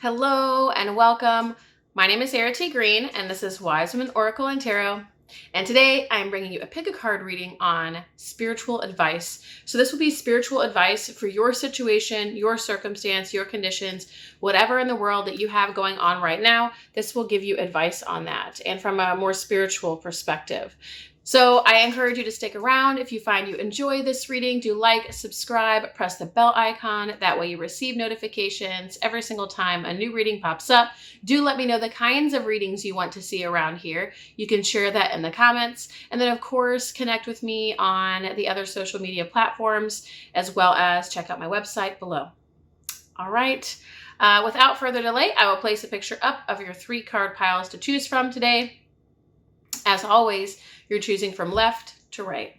Hello and welcome. My name is Errity Green and this is Wise Women Oracle and Tarot. And today I'm bringing you a pick a card reading on spiritual advice. So this will be spiritual advice for your situation, your circumstance, your conditions, whatever in the world that you have going on right now. This will give you advice on that and from a more spiritual perspective. So I encourage you to stick around. If you find you enjoy this reading, do like, subscribe, press the bell icon. That way you receive notifications every single time a new reading pops up. Do let me know the kinds of readings you want to see around here. You can share that in the comments. And then of course, connect with me on the other social media platforms, as well as check out my website below. All right. Without further delay, I will place a picture up of your 3 card piles to choose from today. As always, you're choosing from left to right.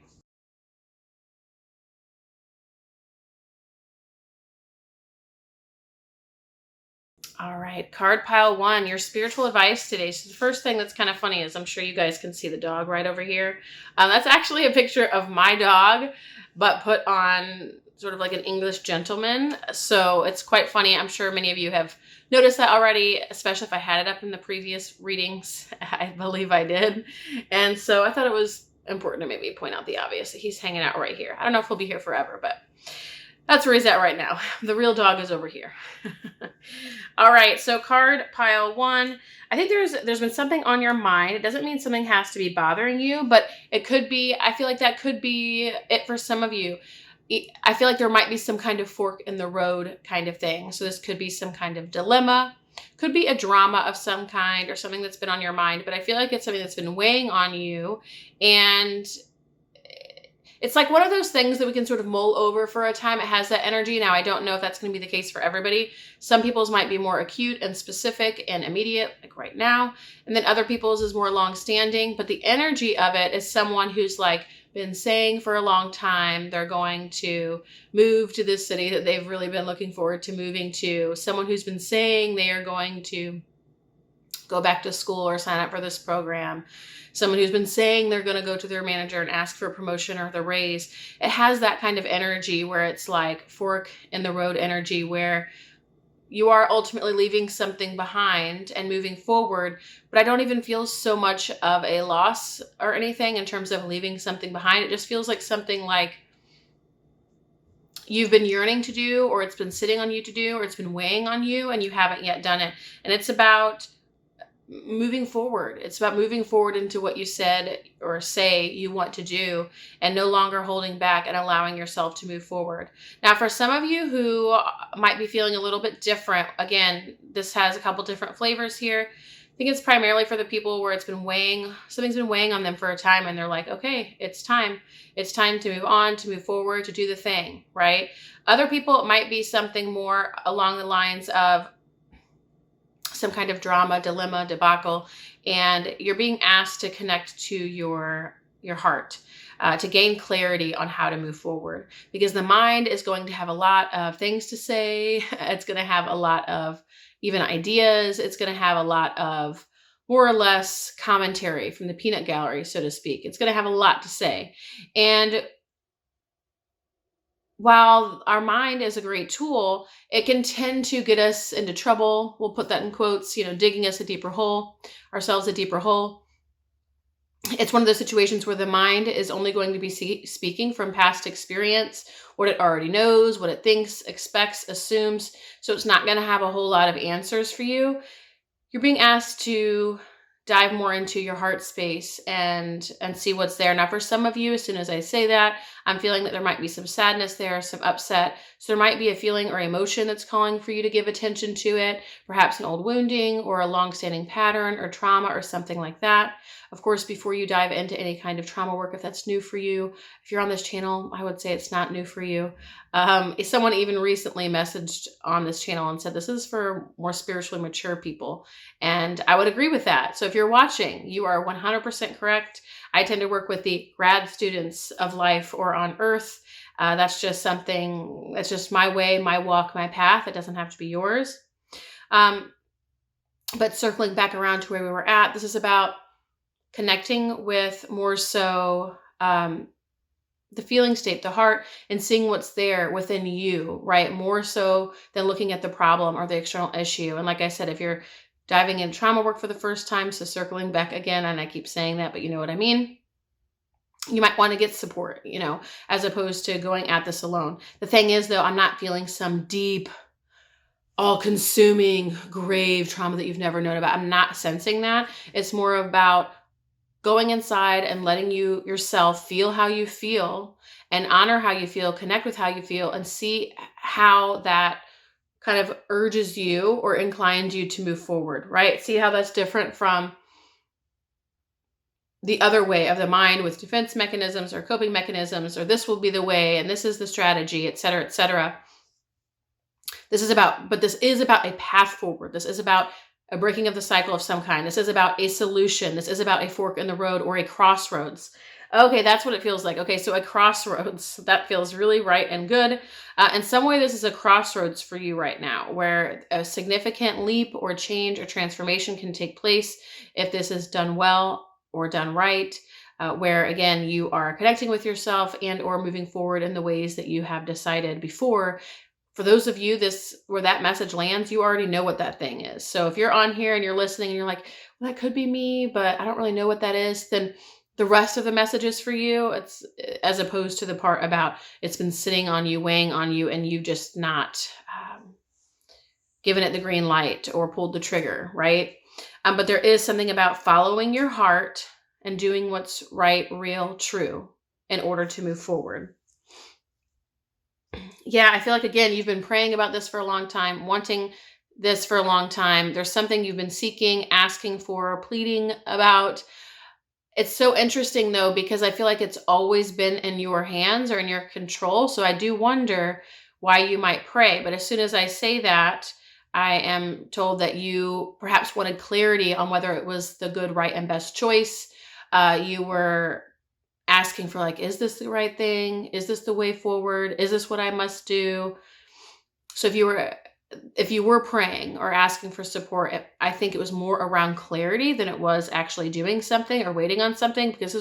All right, card pile 1, your spiritual advice today. So the first thing that's kind of funny is I'm sure you guys can see the dog right over here. That's actually a picture of my dog, but put on sort of like an English gentleman. So it's quite funny. I'm sure many of you have noticed that already, especially if I had it up in the previous readings. I believe I did. And so I thought it was important to maybe point out the obvious. He's hanging out right here. I don't know if he'll be here forever, but that's where he's at right now. The real dog is over here. All right, so card pile 1. I think there's been something on your mind. It doesn't mean something has to be bothering you, but it could be. I feel like that could be it for some of you. I feel like there might be some kind of fork in the road kind of thing. So this could be some kind of dilemma, could be a drama of some kind or something that's been on your mind, but I feel like it's something that's been weighing on you, and it's like one of those things that we can sort of mull over for a time. It has that energy. Now, I don't know if that's going to be the case for everybody. Some people's might be more acute and specific and immediate, like right now. And then other people's is more long-standing. But the energy of it is someone who's like been saying for a long time they're going to move to this city that they've really been looking forward to moving to. Someone who's been saying they are going to go back to school or sign up for this program. Someone who's been saying they're going to go to their manager and ask for a promotion or the raise. It has that kind of energy where it's like fork in the road energy, where you are ultimately leaving something behind and moving forward. But I don't even feel so much of a loss or anything in terms of leaving something behind. It just feels like something like you've been yearning to do, or it's been sitting on you to do, or it's been weighing on you and you haven't yet done it. And it's about moving forward. It's about moving forward into what you said or say you want to do, and no longer holding back and allowing yourself to move forward. Now, for some of you who might be feeling a little bit different, again, this has a couple different flavors here. I think it's primarily for the people where it's been weighing, something's been weighing on them for a time, and they're like, okay, it's time. It's time to move on, to move forward, to do the thing, right? Other people, it might be something more along the lines of some kind of drama, dilemma, debacle, and you're being asked to connect to your heart, to gain clarity on how to move forward, because the mind is going to have a lot of things to say. It's going to have a lot of even ideas. It's going to have a lot of more or less commentary from the peanut gallery, so to speak. It's going to have a lot to say. And while our mind is a great tool, it can tend to get us into trouble. We'll put that in quotes, digging us a deeper hole, ourselves a deeper hole. It's one of those situations where the mind is only going to be speaking from past experience, what it already knows, what it thinks, expects, assumes. So it's not going to have a whole lot of answers for you. You're being asked to dive more into your heart space and see what's there. Now, for some of you, as soon as I say that, I'm feeling that there might be some sadness there, some upset. So there might be a feeling or emotion that's calling for you to give attention to it, perhaps an old wounding or a long-standing pattern or trauma or something like that. Of course, before you dive into any kind of trauma work, if that's new for you, if you're on this channel, I would say it's not new for you. Someone even recently messaged on this channel and said, this is for more spiritually mature people. And I would agree with that. So if you're watching, you are 100% correct. I tend to work with the grad students of life or on earth. That's just something, that's just my way, my walk, my path. It doesn't have to be yours. But circling back around to where we were at, this is about connecting with more so the feeling state, the heart, and seeing what's there within you, right? More so than looking at the problem or the external issue. And like I said, if you're diving in trauma work for the first time, so circling back again, and I keep saying that, but you know what I mean, you might want to get support, as opposed to going at this alone. The thing is, though, I'm not feeling some deep, all-consuming, grave trauma that you've never known about. I'm not sensing that. It's more about going inside and letting yourself feel how you feel and honor how you feel, connect with how you feel, and see how that kind of urges you or inclines you to move forward, right? See how that's different from the other way of the mind with defense mechanisms or coping mechanisms, or this will be the way and this is the strategy, et cetera, et cetera. This is about a path forward. This is about a breaking of the cycle of some kind. This is about a solution. This is about a fork in the road or a crossroads. Okay, that's what it feels like. Okay, so a crossroads, that feels really right and good. In some way, this is a crossroads for you right now, where a significant leap or change or transformation can take place if this is done well or done right, where again, you are connecting with yourself and or moving forward in the ways that you have decided before. For those of you where that message lands, you already know what that thing is. So if you're on here and you're listening and you're like, well, that could be me, but I don't really know what that is, then the rest of the message is for you. It's as opposed to the part about it's been sitting on you, weighing on you, and you've just not given it the green light or pulled the trigger, right? But there is something about following your heart and doing what's right, real, true in order to move forward. Yeah, I feel like, again, you've been praying about this for a long time, wanting this for a long time. There's something you've been seeking, asking for, pleading about. It's so interesting, though, because I feel like it's always been in your hands or in your control. So I do wonder why you might pray. But as soon as I say that, I am told that you perhaps wanted clarity on whether it was the good, right, and best choice. You were asking for, like, is this the right thing? Is this the way forward? Is this what I must do? So if you were praying or asking for support, I think it was more around clarity than it was actually doing something or waiting on something, because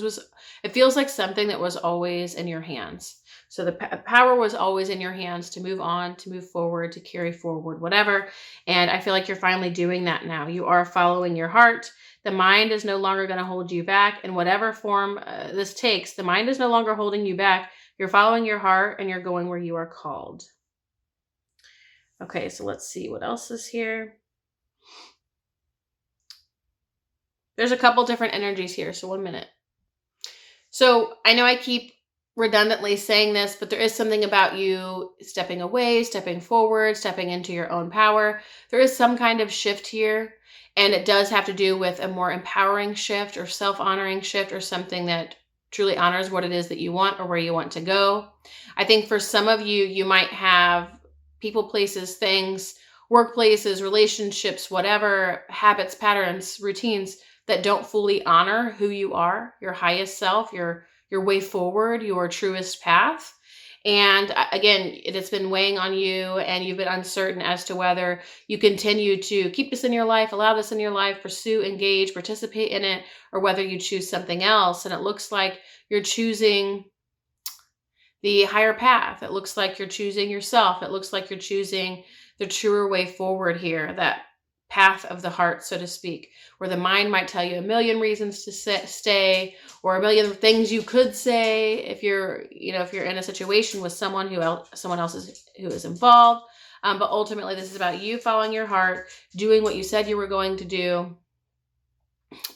it feels like something that was always in your hands. So the power was always in your hands to move on, to move forward, to carry forward, whatever. And I feel like you're finally doing that now. You are following your heart. The mind is no longer going to hold you back in whatever form this takes. The mind is no longer holding you back. You're following your heart and you're going where you are called. Okay, so let's see what else is here. There's a couple different energies here, so 1 minute. So I know I keep redundantly saying this, but there is something about you stepping away, stepping forward, stepping into your own power. There is some kind of shift here, and it does have to do with a more empowering shift or self-honoring shift or something that truly honors what it is that you want or where you want to go. I think for some of you, you might have people, places, things, workplaces, relationships, whatever, habits, patterns, routines that don't fully honor who you are, your highest self, your way forward, your truest path. And again, it's been weighing on you and you've been uncertain as to whether you continue to keep this in your life, allow this in your life, pursue, engage, participate in it, or whether you choose something else. And it looks like you're choosing the higher path. It looks like you're choosing yourself. It looks like you're choosing the truer way forward here, that path of the heart, so to speak, where the mind might tell you a million reasons to stay, or a million things you could say if you're in a situation with someone else who is involved. But ultimately, this is about you following your heart, doing what you said you were going to do,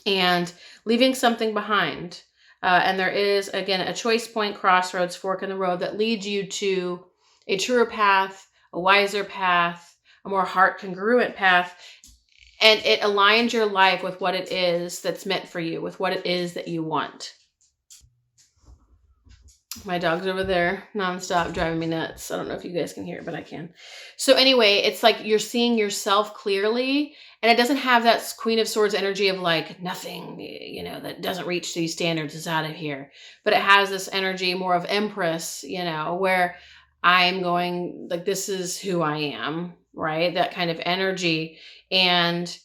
and leaving something behind. And there is, again, a choice point, crossroads, fork in the road that leads you to a truer path, a wiser path, a more heart congruent path. And it aligns your life with what it is that's meant for you, with what it is that you want. My dog's over there nonstop driving me nuts. I don't know if you guys can hear it, but I can. So anyway, it's like you're seeing yourself clearly, and it doesn't have that Queen of Swords energy of like nothing, that doesn't reach these standards is out of here. But it has this energy more of Empress, where I'm going like, this is who I am, right? That kind of energy. And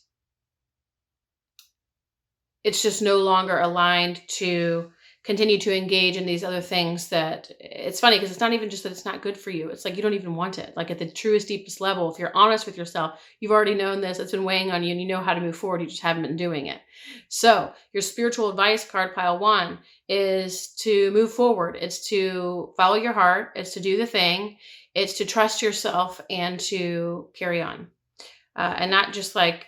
it's just no longer aligned to continue to engage in these other things. That it's funny because it's not even just that it's not good for you. It's like you don't even want it. Like at the truest, deepest level, if you're honest with yourself, you've already known this, it's been weighing on you and you know how to move forward. You just haven't been doing it. So your spiritual advice, card pile 1, is to move forward. It's to follow your heart. It's to do the thing. It's to trust yourself and to carry on. And not just like,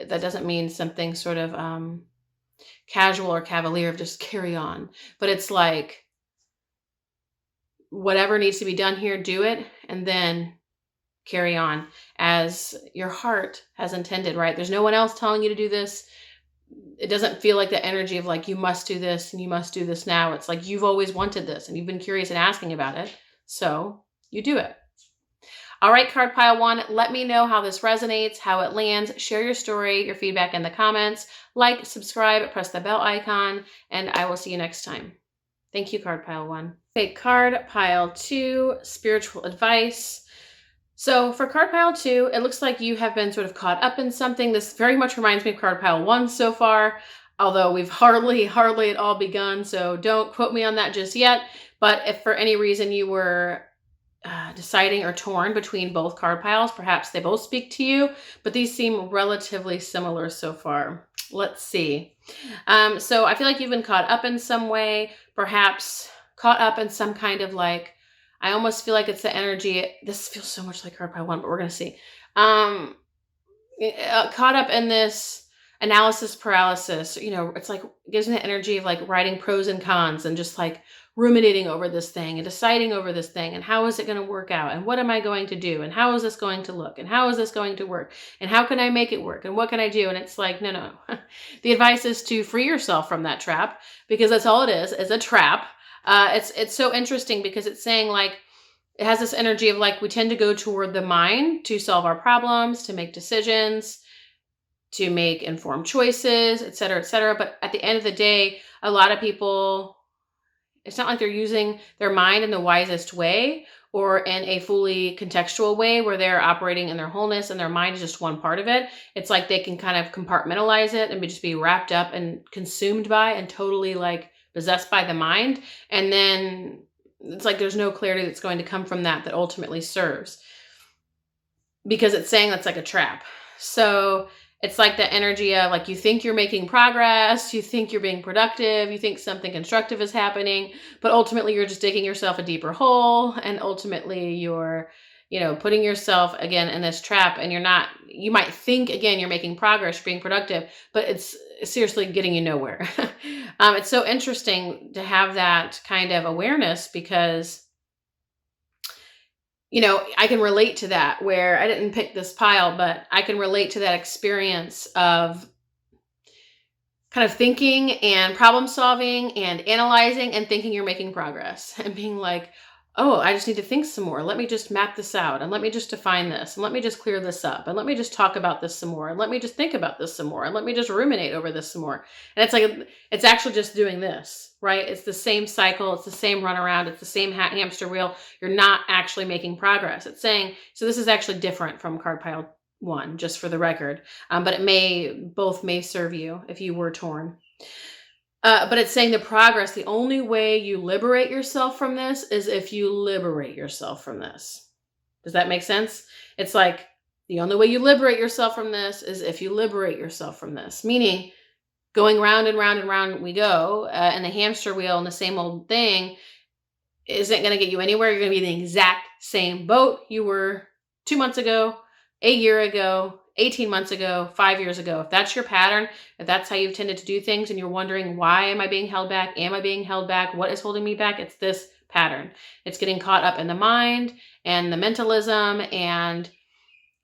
that doesn't mean something sort of casual or cavalier of just carry on, but it's like whatever needs to be done here, do it, and then carry on as your heart has intended, right? There's no one else telling you to do this. It doesn't feel like the energy of like, you must do this and you must do this now. It's like, you've always wanted this and you've been curious and asking about it. So you do it. All right, card pile 1, let me know how this resonates, how it lands. Share your story, your feedback in the comments. Like, subscribe, press the bell icon, and I will see you next time. Thank you, card pile 1. Okay, card pile 2, spiritual advice. So for card pile 2, it looks like you have been sort of caught up in something. This very much reminds me of card pile 1 so far, although we've hardly at all begun, so don't quote me on that just yet. But if for any reason you were deciding or torn between both card piles, perhaps they both speak to you, but these seem relatively similar so far. Let's see. So I feel like you've been caught up in some way, perhaps caught up in some kind of like, I almost feel like it's the energy. This feels so much like card pile 1, but we're going to see. Caught up in this analysis paralysis. You know, it's like, it gives me the energy of like writing pros and cons and just like ruminating over this thing and deciding over this thing and how is it going to work out and what am I going to do and how is this going to look and how is this going to work and how can I make it work and what can I do? And it's like, no. The advice is to free yourself from that trap, because that's all it is a trap. It's so interesting because it's saying like, it has this energy of like, we tend to go toward the mind to solve our problems, to make decisions, to make informed choices, et cetera, et cetera. But at the end of the day, a lot of people, it's not like they're using their mind in the wisest way or in a fully contextual way where they're operating in their wholeness and their mind is just one part of it. It's like they can kind of compartmentalize it and just be wrapped up and consumed by and totally like possessed by the mind. And then it's like there's no clarity that's going to come from that ultimately serves, because it's saying that's like a trap. So it's like the energy of like, you think you're making progress, you think you're being productive, you think something constructive is happening, but ultimately you're just digging yourself a deeper hole. And ultimately you're, putting yourself again in this trap, and you might think again, you're making progress, you're being productive, but it's seriously getting you nowhere. It's so interesting to have that kind of awareness because I can relate to that, where I didn't pick this pile, but I can relate to that experience of kind of thinking and problem solving and analyzing and thinking you're making progress and being like, oh, I just need to think some more. Let me just map this out and let me just define this and let me just clear this up and let me just talk about this some more and let me just think about this some more and let me just ruminate over this some more. And it's like, it's actually just doing this, right? It's the same cycle. It's the same runaround. It's the same hamster wheel. You're not actually making progress. It's saying, so this is actually different from card pile 1, just for the record. But both may serve you if you were torn. But it's saying the progress, the only way you liberate yourself from this is if you liberate yourself from this. Does that make sense? It's like the only way you liberate yourself from this is if you liberate yourself from this. Meaning going round and round and round we go, and the hamster wheel and the same old thing isn't going to get you anywhere. You're going to be in the exact same boat you were 2 months ago, a year ago, 18 months ago, 5 years ago. If that's your pattern, if that's how you've tended to do things and you're wondering, why am I being held back? Am I being held back? What is holding me back? It's this pattern. It's getting caught up in the mind and the mentalism and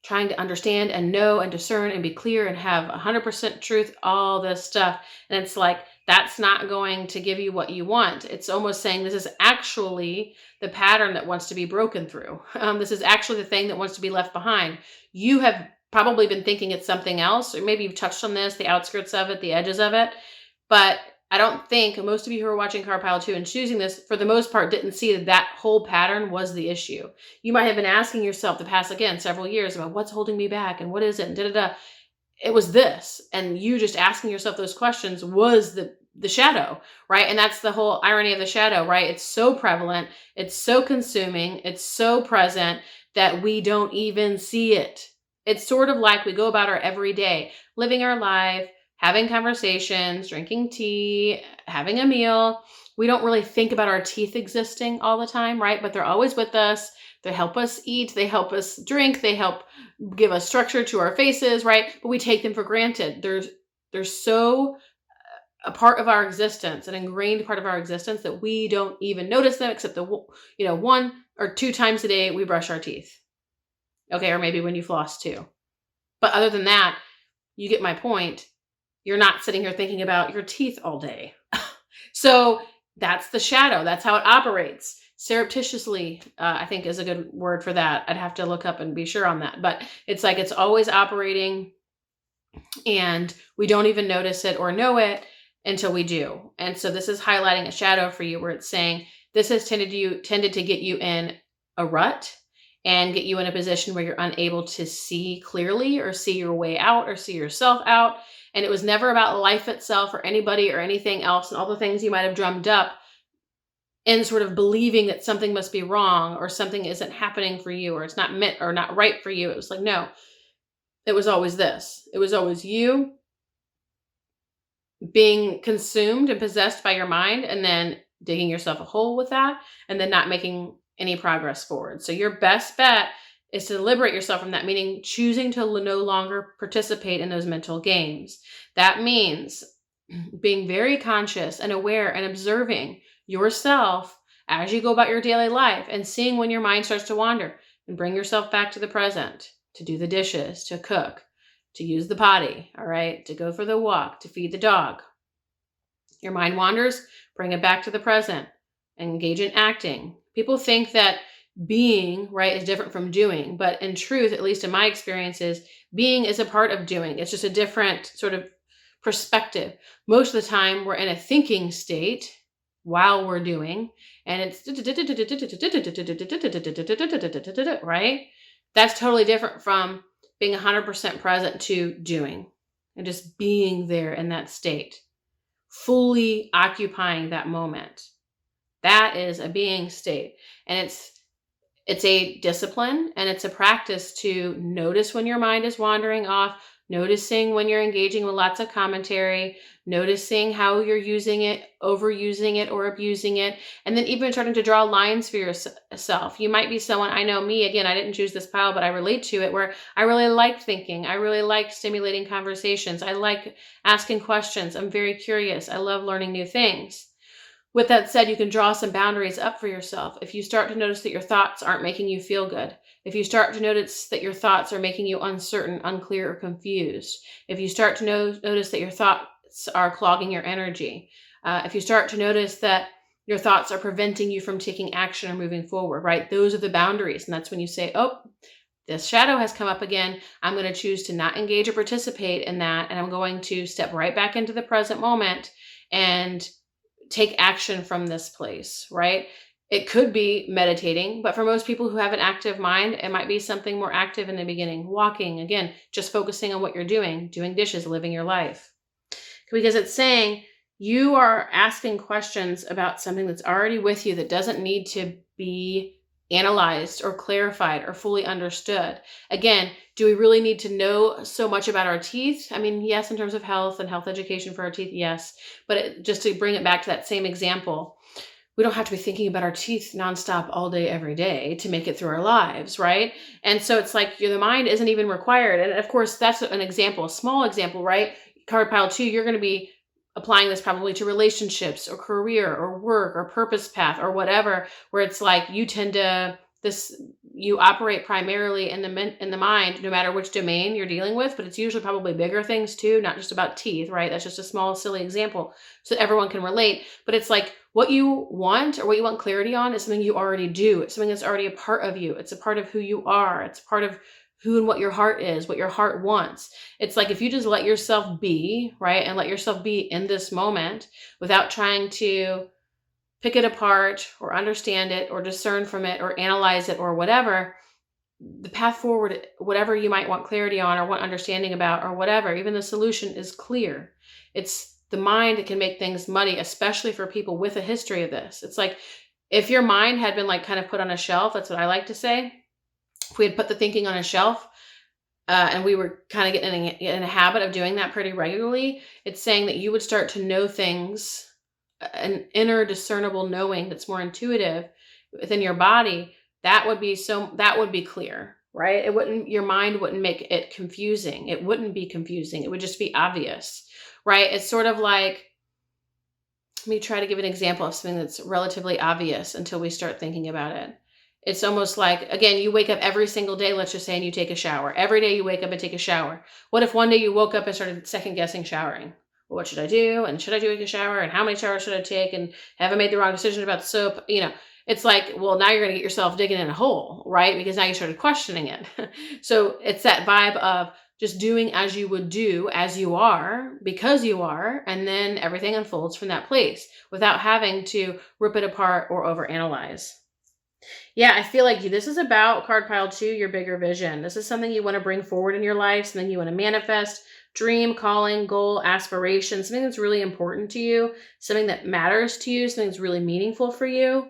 trying to understand and know and discern and be clear and have 100% truth, all this stuff. And it's like, that's not going to give you what you want. It's almost saying this is actually the pattern that wants to be broken through. This is actually the thing that wants to be left behind. You have probably been thinking it's something else, or maybe you've touched on this, the outskirts of it, the edges of it. But I don't think most of you who are watching card pile 2 and choosing this, for the most part, didn't see that whole pattern was the issue. You might have been asking yourself the past, again, several years about what's holding me back and what is it and da-da-da. it was this. And you just asking yourself those questions was the shadow, right? And that's the whole irony of the shadow, right? It's so prevalent, it's so consuming, it's so present that we don't even see it. It's sort of like we go about our everyday, living our life, having conversations, drinking tea, having a meal. We don't really think about our teeth existing all the time, right? But they're always with us. They help us eat, they help us drink, they help give us structure to our faces, right? But we take them for granted. They're so a part of our existence, an ingrained part of our existence, that we don't even notice them, except one or two times a day we brush our teeth. Okay, or maybe when you floss too. But other than that, you get my point. You're not sitting here thinking about your teeth all day. So that's the shadow. That's how it operates. Surreptitiously, I think is a good word for that. I'd have to look up and be sure on that. But it's like it's always operating and we don't even notice it or know it until we do. And so this is highlighting a shadow for you, where it's saying this has tended to get you in a rut and get you in a position where you're unable to see clearly or see your way out or see yourself out. And it was never about life itself or anybody or anything else and all the things you might have drummed up and sort of believing that something must be wrong or something isn't happening for you or it's not meant or not right for you. It was like, no, it was always this. It was always you being consumed and possessed by your mind and then digging yourself a hole with that and then not making any progress forward. So your best bet is to liberate yourself from that, meaning choosing to no longer participate in those mental games. That means being very conscious and aware and observing yourself as you go about your daily life and seeing when your mind starts to wander, and bring yourself back to the present, to do the dishes, to cook, to use the potty, all right, to go for the walk, to feed the dog. Your mind wanders, bring it back to the present, engage in acting. People think that being, right, is different from doing, but in truth, at least in my experiences, being is a part of doing. It's just a different sort of perspective. Most of the time, we're in a thinking state while we're doing, and it's right? That's totally different from being 100% present to doing and just being there in that state, fully occupying that moment. That is a being state. And it's a discipline and it's a practice to notice when your mind is wandering off, noticing when you're engaging with lots of commentary, noticing how you're using it, overusing it or abusing it, and then even starting to draw lines for yourself. You might be someone, I know me, again, I didn't choose this pile, but I relate to it, where I really like thinking. I really like stimulating conversations. I like asking questions. I'm very curious. I love learning new things. With that said, you can draw some boundaries up for yourself. If you start to notice that your thoughts aren't making you feel good, if you start to notice that your thoughts are making you uncertain, unclear, or confused, if you start to notice that your thoughts are clogging your energy, if you start to notice that your thoughts are preventing you from taking action or moving forward, right? Those are the boundaries. And that's when you say, oh, this shadow has come up again. I'm going to choose to not engage or participate in that. And I'm going to step right back into the present moment and take action from this place, right? It could be meditating, but for most people who have an active mind, it might be something more active in the beginning. Walking, again, just focusing on what you're doing dishes, living your life. Because it's saying you are asking questions about something that's already with you that doesn't need to be analyzed or clarified or fully understood. Again, do we really need to know so much about our teeth? I mean, yes, in terms of health and health education for our teeth, yes. But just to bring it back to that same example, we don't have to be thinking about our teeth nonstop all day, every day to make it through our lives, right? And so it's like the mind isn't even required. And of course, that's an example, a small example, right? Card pile 2, you're going to be applying this probably to relationships or career or work or purpose path or whatever, where it's like you operate primarily in the mind, no matter which domain you're dealing with, but it's usually probably bigger things too, not just about teeth, right? That's just a small, silly example so that everyone can relate. But it's like what you want or what you want clarity on is something you already do. It's something that's already a part of you. It's a part of who you are. It's part of who and what your heart is, what your heart wants. It's like if you just let yourself be, right? And let yourself be in this moment without trying to pick it apart or understand it or discern from it or analyze it or whatever, the path forward, whatever you might want clarity on or want understanding about or whatever, even the solution is clear. It's the mind that can make things muddy, especially for people with a history of this. It's like if your mind had been like kind of put on a shelf, that's what I like to say. If we had put the thinking on a shelf, and we were kind of getting in a habit of doing that pretty regularly, it's saying that you would start to know things, an inner discernible knowing that's more intuitive within your body. That would be clear, right? Your mind wouldn't make it confusing. It wouldn't be confusing. It would just be obvious, right? It's sort of like, let me try to give an example of something that's relatively obvious until we start thinking about it. It's almost like, again, you wake up every single day, let's just say, and you take a shower. Every day you wake up and take a shower. What if one day you woke up and started second guessing showering? Well, what should I do? And should I take a shower? And how many showers should I take? And have I made the wrong decision about soap? It's like, well, now you're going to get yourself digging in a hole, right? Because now you started questioning it. So it's that vibe of just doing as you would do, as you are, because you are, and then everything unfolds from that place without having to rip it apart or overanalyze. Yeah, I feel like this is about card pile 2, your bigger vision. This is something you want to bring forward in your life, something you want to manifest, dream, calling, goal, aspiration, something that's really important to you, something that matters to you, something that's really meaningful for you.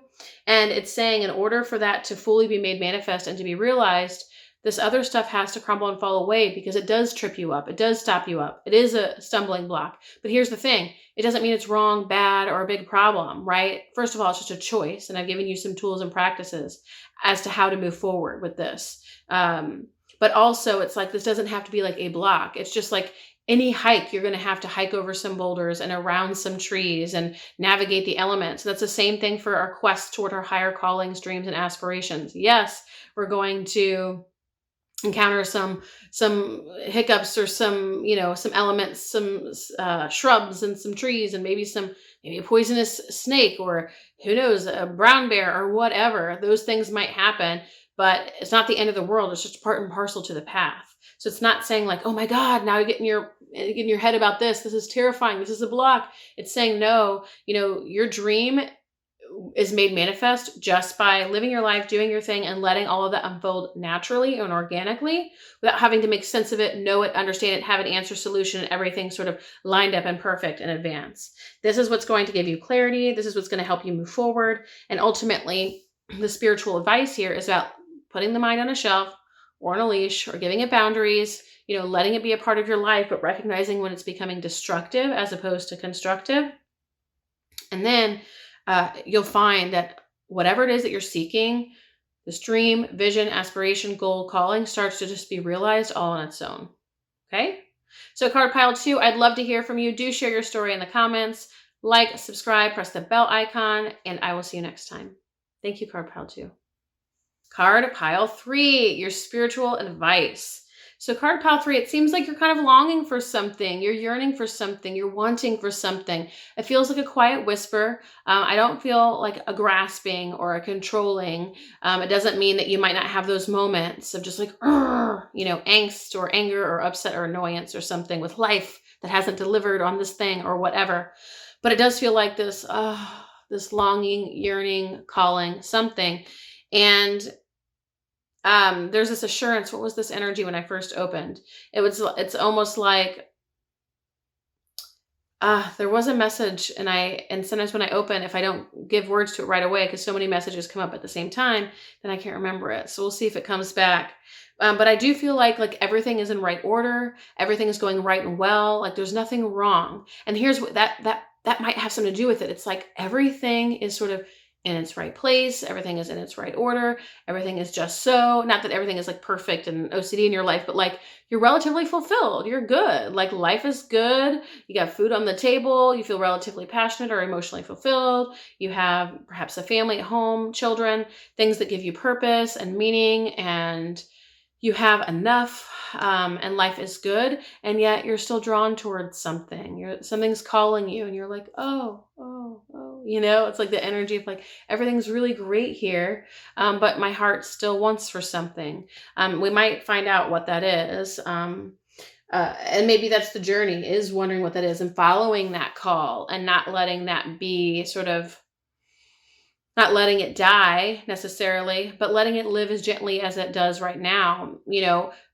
And it's saying in order for that to fully be made manifest and to be realized, this other stuff has to crumble and fall away because it does trip you up. It does stop you up. It is a stumbling block. But here's the thing. It doesn't mean it's wrong, bad, or a big problem, right? First of all, it's just a choice. And I've given you some tools and practices as to how to move forward with this. But also it's like, this doesn't have to be like a block. It's just like any hike, you're going to have to hike over some boulders and around some trees and navigate the elements. That's the same thing for our quest toward our higher callings, dreams, and aspirations. Yes, we're going to encounter some hiccups or some elements, some shrubs and some trees, and maybe a poisonous snake, or who knows, a brown bear or whatever. Those things might happen, but it's not the end of the world. It's just part and parcel to the path. So it's not saying like, oh my God, now you get in your head about this. This is terrifying. This is a block. It's saying no. Your dream is made manifest just by living your life, doing your thing, and letting all of that unfold naturally and organically without having to make sense of it, know it, understand it, have an answer, solution, and everything sort of lined up and perfect in advance. This is what's going to give you clarity. This is what's going to help you move forward. And ultimately, the spiritual advice here is about putting the mind on a shelf or on a leash or giving it boundaries, letting it be a part of your life, but recognizing when it's becoming destructive as opposed to constructive. And then you'll find that whatever it is that you're seeking, this dream, vision, aspiration, goal, calling starts to just be realized all on its own. Okay? So card pile 2, I'd love to hear from you. Do share your story in the comments. Like, subscribe, press the bell icon, and I will see you next time. Thank you, card pile 2. Card pile 3, your spiritual advice. So card pile 3, it seems like you're kind of longing for something. You're yearning for something. You're wanting for something. It feels like a quiet whisper. I don't feel like a grasping or a controlling. It doesn't mean that you might not have those moments of just like, angst or anger or upset or annoyance or something with life that hasn't delivered on this thing or whatever. But it does feel like this longing, yearning, calling, something. And there's this assurance. What was this energy when I first opened? It's almost like there was a message, and sometimes when I open, if I don't give words to it right away, because so many messages come up at the same time, then I can't remember it. So we'll see if it comes back. But I do feel like everything is in right order. Everything is going right and well. Like there's nothing wrong. And here's what that might have something to do with it. It's like everything is sort of in its right place. Everything is in its right order. Everything is just so, not that everything is like perfect and OCD in your life, but like you're relatively fulfilled. You're good. Like life is good. You got food on the table. You feel relatively passionate or emotionally fulfilled. You have perhaps a family at home, children, things that give you purpose and meaning, and you have enough, and life is good, and yet you're still drawn towards something. Something's calling you, and you're like, oh. It's like the energy of like, everything's really great here, but my heart still wants for something. We might find out what that is, and maybe that's the journey, is wondering what that is and following that call and not letting that be sort of not letting it die necessarily, but letting it live as gently as it does right now.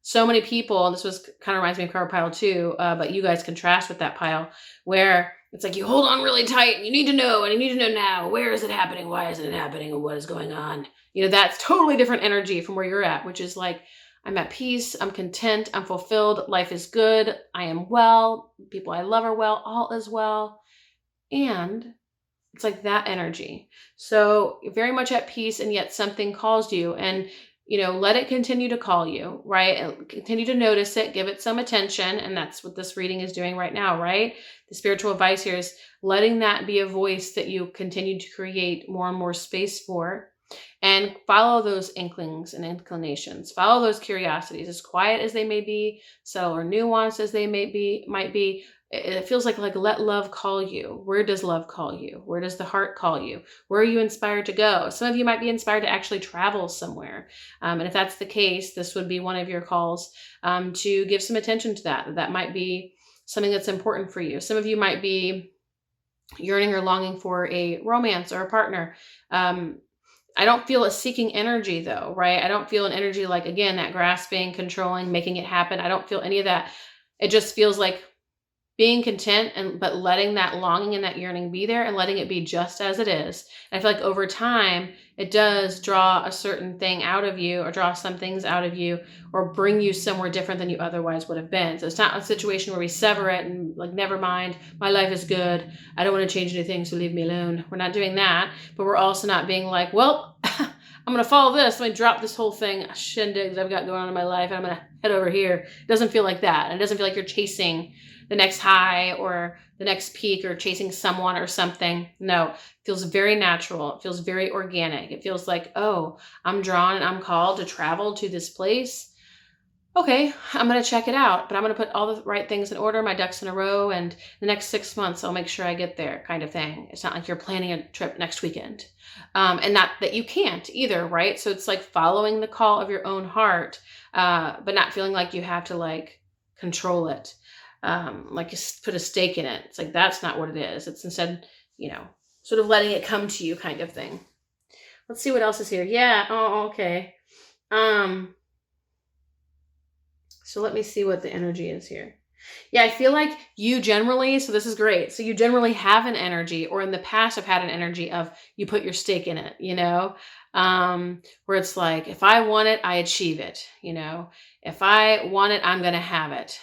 So many people, and this was kind of reminds me of card pile 2, but you guys contrast with that pile where it's like you hold on really tight and you need to know, and you need to know now, where is it happening? Why isn't it happening? And what is going on? That's totally different energy from where you're at, which is like, I'm at peace, I'm content, I'm fulfilled, life is good, I am well, people I love are well, all is well. And it's like that energy. So you're very much at peace, and yet something calls you, and let it continue to call you, right? And continue to notice it, give it some attention. And that's what this reading is doing right now, right? The spiritual advice here is letting that be a voice that you continue to create more and more space for, and follow those inklings and inclinations, follow those curiosities, as quiet as they may be, subtle or nuanced as they might be. It feels like let love call you. Where does love call you? Where does the heart call you? Where are you inspired to go? Some of you might be inspired to actually travel somewhere. And if that's the case, this would be one of your calls to give some attention to that. That might be something that's important for you. Some of you might be yearning or longing for a romance or a partner. I don't feel a seeking energy though, right? I don't feel an energy like, again, that grasping, controlling, making it happen. I don't feel any of that. It just feels like being content, but letting that longing and that yearning be there and letting it be just as it is. And I feel like over time, it does draw a certain thing out of you, or draw some things out of you, or bring you somewhere different than you otherwise would have been. So it's not a situation where we sever it and like, never mind, my life is good, I don't want to change anything, so leave me alone. We're not doing that, but we're also not being like, well, I'm going to follow this. Let me drop this whole thing, shindigs I've got going on in my life, and I'm going to head over here. It doesn't feel like that. And it doesn't feel like you're chasing the next high or the next peak or chasing someone or something. No, it feels very natural. It feels very organic. It feels like, oh, I'm drawn and I'm called to travel to this place. Okay, I'm going to check it out, but I'm going to put all the right things in order, my ducks in a row, and the next 6 months, I'll make sure I get there, kind of thing. It's not like you're planning a trip next weekend. And not that you can't either, right? So it's like following the call of your own heart, but not feeling like you have to like control it. Like you put a stake in it. It's like, that's not what it is. It's instead, sort of letting it come to you, kind of thing. Let's see what else is here. Yeah. Oh, okay. So let me see what the energy is here. Yeah, I feel like you generally, so this is great. So you generally have an energy, or in the past have had an energy of you put your stake in it, where it's like, if I want it, I achieve it, if I want it, I'm going to have it,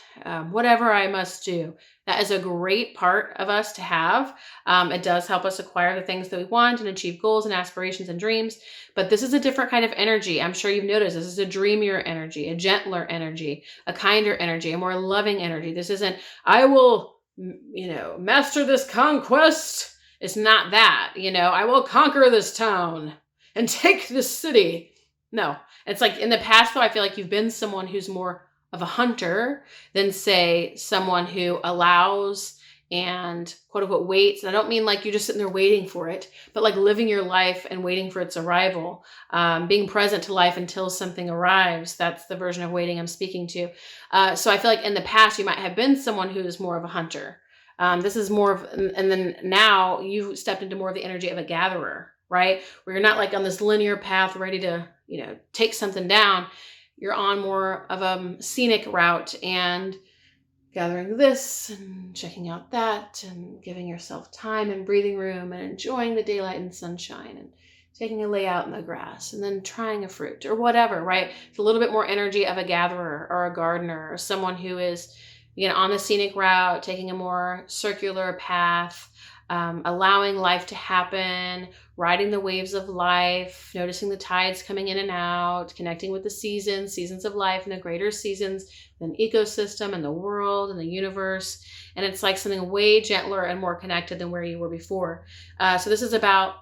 whatever I must do. That is a great part of us to have. It does help us acquire the things that we want and achieve goals and aspirations and dreams. But this is a different kind of energy. I'm sure you've noticed this is a dreamier energy, a gentler energy, a kinder energy, a more loving energy. This isn't, I will, master this conquest. It's not that, I will conquer this town and take this city. No, it's like in the past, though, I feel like you've been someone who's more of a hunter than, say, someone who allows and quote unquote waits. And I don't mean like you're just sitting there waiting for it, but like living your life and waiting for its arrival, being present to life until something arrives. That's the version of waiting I'm speaking to. So I feel like in the past, you might have been someone who is more of a hunter. This is more of, and then now you've stepped into more of the energy of a gatherer, right? Where you're not like on this linear path ready to, take something down. You're on more of a scenic route and gathering this and checking out that and giving yourself time and breathing room and enjoying the daylight and sunshine and taking a lay out in the grass and then trying a fruit or whatever, right? It's a little bit more energy of a gatherer or a gardener or someone who is, on the scenic route, taking a more circular path, allowing life to happen, riding the waves of life, noticing the tides coming in and out, connecting with the seasons of life and the greater seasons, the ecosystem and the world and the universe. And it's like something way gentler and more connected than where you were before. So this is about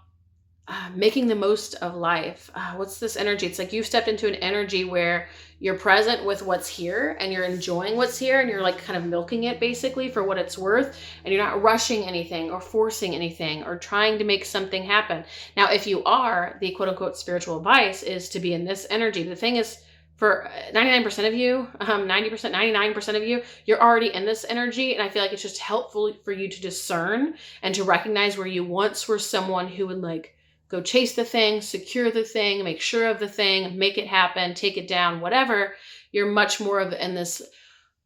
making the most of life. What's this energy? It's like you've stepped into an energy where you're present with what's here and you're enjoying what's here and you're like kind of milking it basically for what it's worth, and you're not rushing anything or forcing anything or trying to make something happen. Now, if you are, the quote unquote spiritual advice is to be in this energy. The thing is, for 99% of you, 90%, 99% of you, you're already in this energy. And I feel like it's just helpful for you to discern and to recognize where you once were someone who would like go chase the thing, secure the thing, make sure of the thing, make it happen, take it down, whatever. You're much more of in this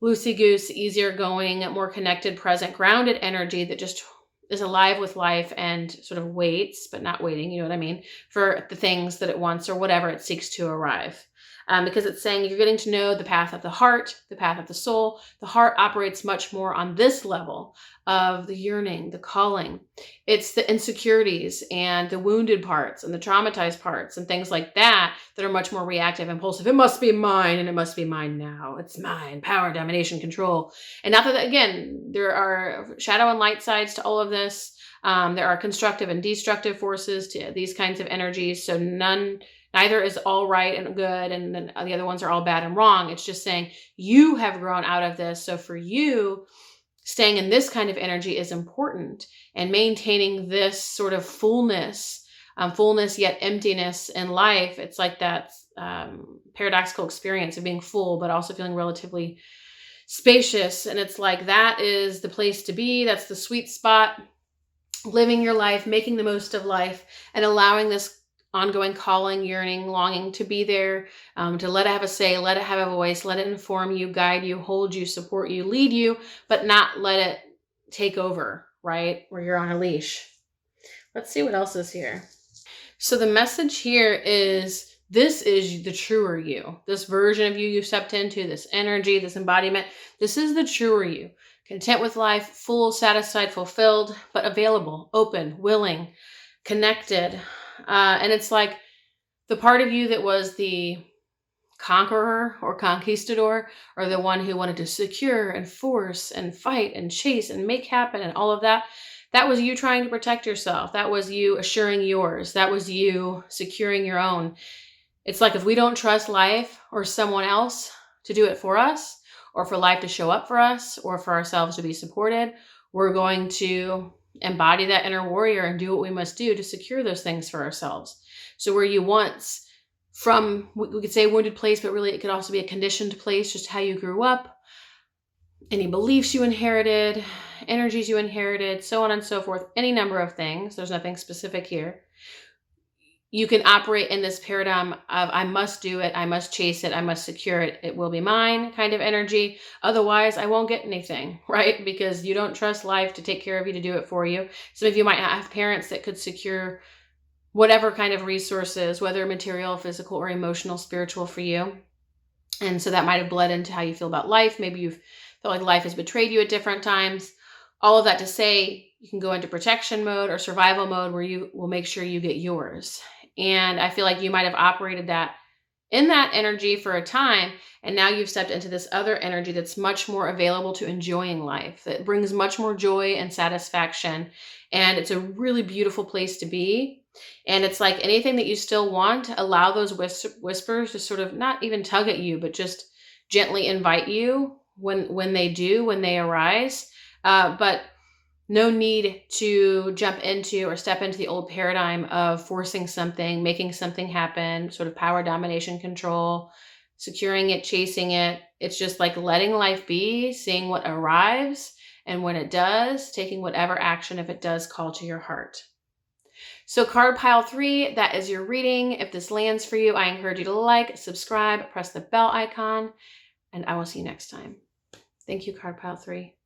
loosey-goose, easier going, more connected, present, grounded energy that just is alive with life and sort of waits, but not waiting, you know what I mean, for the things that it wants or whatever it seeks to arrive. Because it's saying you're getting to know the path of the heart, the path of the soul. The heart operates much more on this level of the yearning, the calling. It's the insecurities and the wounded parts and the traumatized parts and things like that that are much more reactive, impulsive. It must be mine and it must be mine now. It's mine. Power, domination, control. And not that, again, there are shadow and light sides to all of this. There are constructive and destructive forces to these kinds of energies. So neither is all right and good, and then the other ones are all bad and wrong. It's just saying you have grown out of this. So for you, staying in this kind of energy is important, and maintaining this sort of fullness yet emptiness in life. It's like that paradoxical experience of being full, but also feeling relatively spacious. And it's like, that is the place to be. That's the sweet spot. Living your life, making the most of life, and allowing this ongoing calling, yearning, longing to be there, to let it have a say, let it have a voice, let it inform you, guide you, hold you, support you, lead you, but not let it take over, right? Where you're on a leash. Let's see what else is here. So the message here is, this is the truer you. This version of you you've stepped into, this energy, this embodiment, this is the truer you. Content with life, full, satisfied, fulfilled, but available, open, willing, connected. And it's like the part of you that was the conqueror or conquistador, or the one who wanted to secure and force and fight and chase and make happen and all of that. That was you trying to protect yourself. That was you assuring yours. That was you securing your own. It's like, if we don't trust life or someone else to do it for us, or for life to show up for us, or for ourselves to be supported, we're going to embody that inner warrior and do what we must do to secure those things for ourselves. So where you once, from, we could say wounded place, but really it could also be a conditioned place, just how you grew up, any beliefs you inherited, energies you inherited, so on and so forth, any number of things. There's nothing specific here. You can operate in this paradigm of, I must do it, I must chase it, I must secure it, it will be mine kind of energy. Otherwise, I won't get anything, right? Because you don't trust life to take care of you, to do it for you. Some of you might have parents that could secure whatever kind of resources, whether material, physical, or emotional, spiritual for you. And so that might have bled into how you feel about life. Maybe you've felt like life has betrayed you at different times. All of that to say, you can go into protection mode or survival mode, where you will make sure you get yours. And I feel like you might have operated that in that energy for a time, and now you've stepped into this other energy that's much more available to enjoying life, that brings much more joy and satisfaction. And it's a really beautiful place to be. And it's like, anything that you still want, allow those whispers to sort of not even tug at you, but just gently invite you when they arise. But no need to jump into or step into the old paradigm of forcing something, making something happen, sort of power, domination, control, securing it, chasing it. It's just like letting life be, seeing what arrives, and when it does, taking whatever action, if it does call to your heart. So card pile 3, that is your reading. If this lands for you, I encourage you to like, subscribe, press the bell icon, and I will see you next time. Thank you, card pile 3.